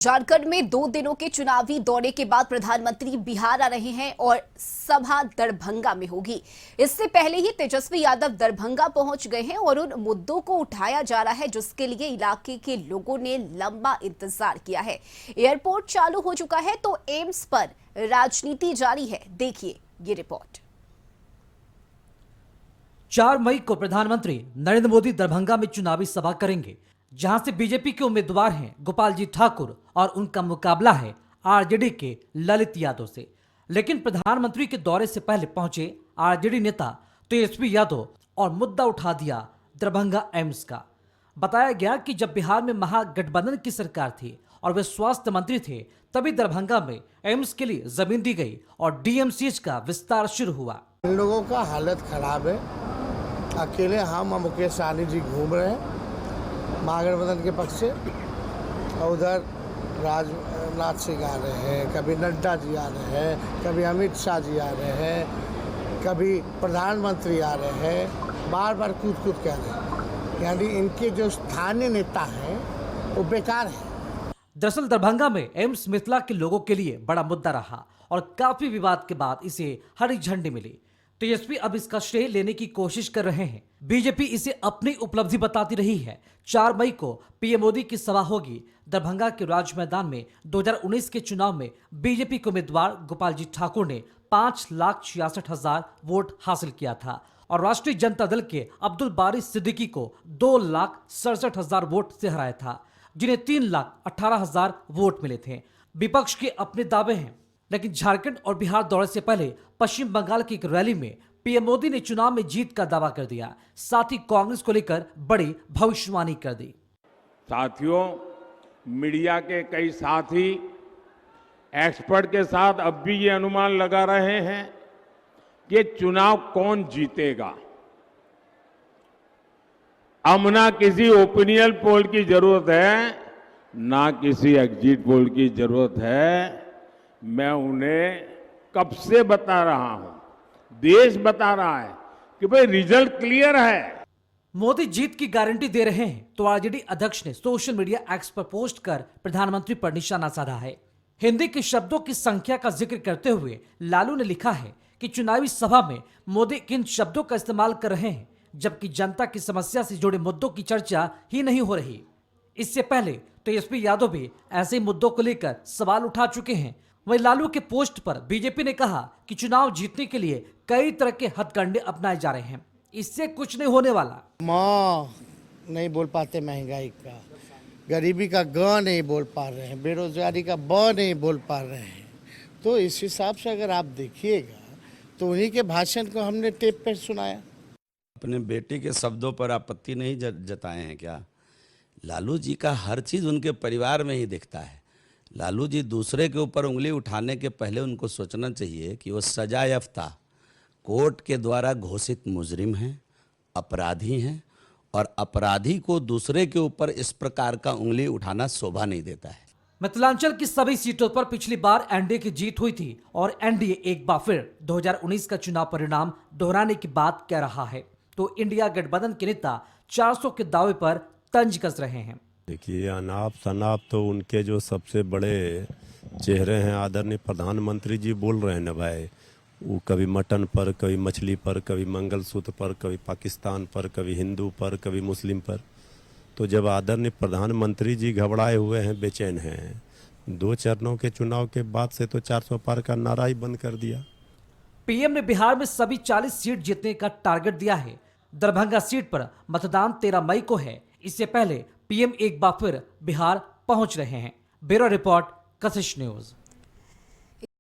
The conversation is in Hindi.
झारखंड में 2 दिनों के चुनावी दौरे के बाद प्रधानमंत्री बिहार आ रहे हैं और सभा दरभंगा में होगी। इससे पहले ही तेजस्वी यादव दरभंगा पहुंच गए हैं और उन मुद्दों को उठाया जा रहा है जिसके लिए इलाके के लोगों ने लंबा इंतजार किया है। एयरपोर्ट चालू हो चुका है तो एम्स पर राजनीति जारी है। देखिए ये रिपोर्ट। 4 मई को प्रधानमंत्री नरेंद्र मोदी दरभंगा में चुनावी सभा करेंगे, जहां से बीजेपी के उम्मीदवार हैं गोपाल जी ठाकुर और उनका मुकाबला है आरजेडी के ललित यादव से। लेकिन प्रधानमंत्री के दौरे से पहले पहुंचे आरजेडी नेता तेजस्वी यादव और मुद्दा उठा दिया दरभंगा एम्स का। बताया गया कि जब बिहार में महागठबंधन की सरकार थी और वे स्वास्थ्य मंत्री थे, तभी दरभंगा में एम्स के लिए जमीन दी गई और डीएमसीएच का विस्तार शुरू हुआ। इन लोगों का हालत खराब है। अकेले हम और मुकेश सहनी जी घूम रहे हैं महागठबंधन के पक्ष से, और उधर राजनाथ सिंह आ रहे हैं, कभी नड्डा जी आ रहे हैं, कभी अमित शाह जी आ रहे हैं, कभी प्रधानमंत्री आ रहे हैं, बार बार कूद कह रहे हैं। यानी इनके जो स्थानीय नेता हैं वो बेकार है। दरअसल दरभंगा में एम्स मिथिला के लोगों के लिए बड़ा मुद्दा रहा और काफी विवाद के बाद इसे हरी झंडी मिली। तेजस्वी अब इसका श्रेय लेने की कोशिश कर रहे हैं। बीजेपी इसे अपनी उपलब्धि बताती रही है। 4 मई को पीएम मोदी की सभा होगी। दरभंगा के राज मैदान में 2019 के चुनाव में बीजेपी के उम्मीदवार गोपाल जी ठाकुर ने 5,66,000 वोट हासिल किया था और राष्ट्रीय जनता दल के अब्दुल बारी सिद्दीकी को 2,67,000 वोट से हराया था, जिन्हें 3,18,000 वोट मिले थे। विपक्ष के अपने दावे हैं, लेकिन झारखंड और बिहार दौरे से पहले पश्चिम बंगाल की एक रैली में पीएम मोदी ने चुनाव में जीत का दावा कर दिया। साथ ही कांग्रेस को लेकर बड़ी भविष्यवाणी कर दी। साथियों, मीडिया के कई साथी एक्सपर्ट के साथ अब भी ये अनुमान लगा रहे हैं कि चुनाव कौन जीतेगा। अब ना किसी ओपिनियन पोल की जरूरत है, ना किसी एग्जिट पोल की जरूरत है। मैं उन्हें कब से बता रहा हूं, देश बता रहा है कि भाई रिजल्ट क्लियर है। मोदी जीत की गारंटी दे रहे हैं तो आरजेडी अध्यक्ष ने सोशल मीडिया एक्स पर पोस्ट कर प्रधानमंत्री पर निशाना साधा है। हिंदी के शब्दों की संख्या का जिक्र करते हुए लालू ने लिखा है कि चुनावी सभा में मोदी किन शब्दों का इस्तेमाल कर रहे हैं, जबकि जनता की समस्या से जुड़े मुद्दों की चर्चा ही नहीं हो रही। इससे पहले तेजस्वी यादव भी ऐसे मुद्दों को लेकर सवाल उठा चुके हैं। वहीं लालू के पोस्ट पर बीजेपी ने कहा कि चुनाव जीतने के लिए कई तरह के हथकंडे अपनाए जा रहे हैं, इससे कुछ नहीं होने वाला। नहीं बोल पाते, महंगाई का, गरीबी का ग नहीं बोल पा रहे हैं, बेरोजगारी का ब नहीं बोल पा रहे हैं। तो इस हिसाब से अगर आप देखिएगा तो उन्हीं के भाषण को हमने टेप पे सुनाया। अपने बेटे के शब्दों पर आपत्ति नहीं जताए हैं क्या? लालू जी का हर चीज़ उनके परिवार में ही दिखता है। लालू जी दूसरे के ऊपर उंगली उठाने के पहले उनको सोचना चाहिए कि वो सजा याफ्ता, कोर्ट के द्वारा घोषित मुजरिम हैं, अपराधी हैं, और अपराधी को दूसरे के ऊपर इस प्रकार का उंगली उठाना शोभा नहीं देता है। मिथिलांचल की सभी सीटों पर पिछली बार एनडीए की जीत हुई थी और एनडीए एक बार फिर 2019 का चुनाव परिणाम दोहराने की बात कह रहा है। तो इंडिया गठबंधन के नेता 400 के दावे पर तंज कस रहे हैं। देखिए, अनाप शनाप तो उनके जो सबसे बड़े चेहरे हैं आदरणीय प्रधानमंत्री जी बोल रहे हैं ना भाई, वो कभी मटन पर, कभी मछली पर, कभी मंगलसूत्र पर, कभी पाकिस्तान पर, कभी हिंदू पर, कभी मुस्लिम पर। तो जब आदरणीय प्रधानमंत्री जी घबराए हुए हैं, बेचैन हैं, 2 चरणों के चुनाव के बाद से तो 400 पार का नारा ही बंद कर दिया। पीएम ने बिहार में सभी 40 सीट जीतने का टारगेट दिया है। दरभंगा सीट पर मतदान 13 मई को है। इससे पहले पीएम एक बार फिर बिहार पहुंच रहे हैं। ब्यूरो रिपोर्ट, कशिश न्यूज।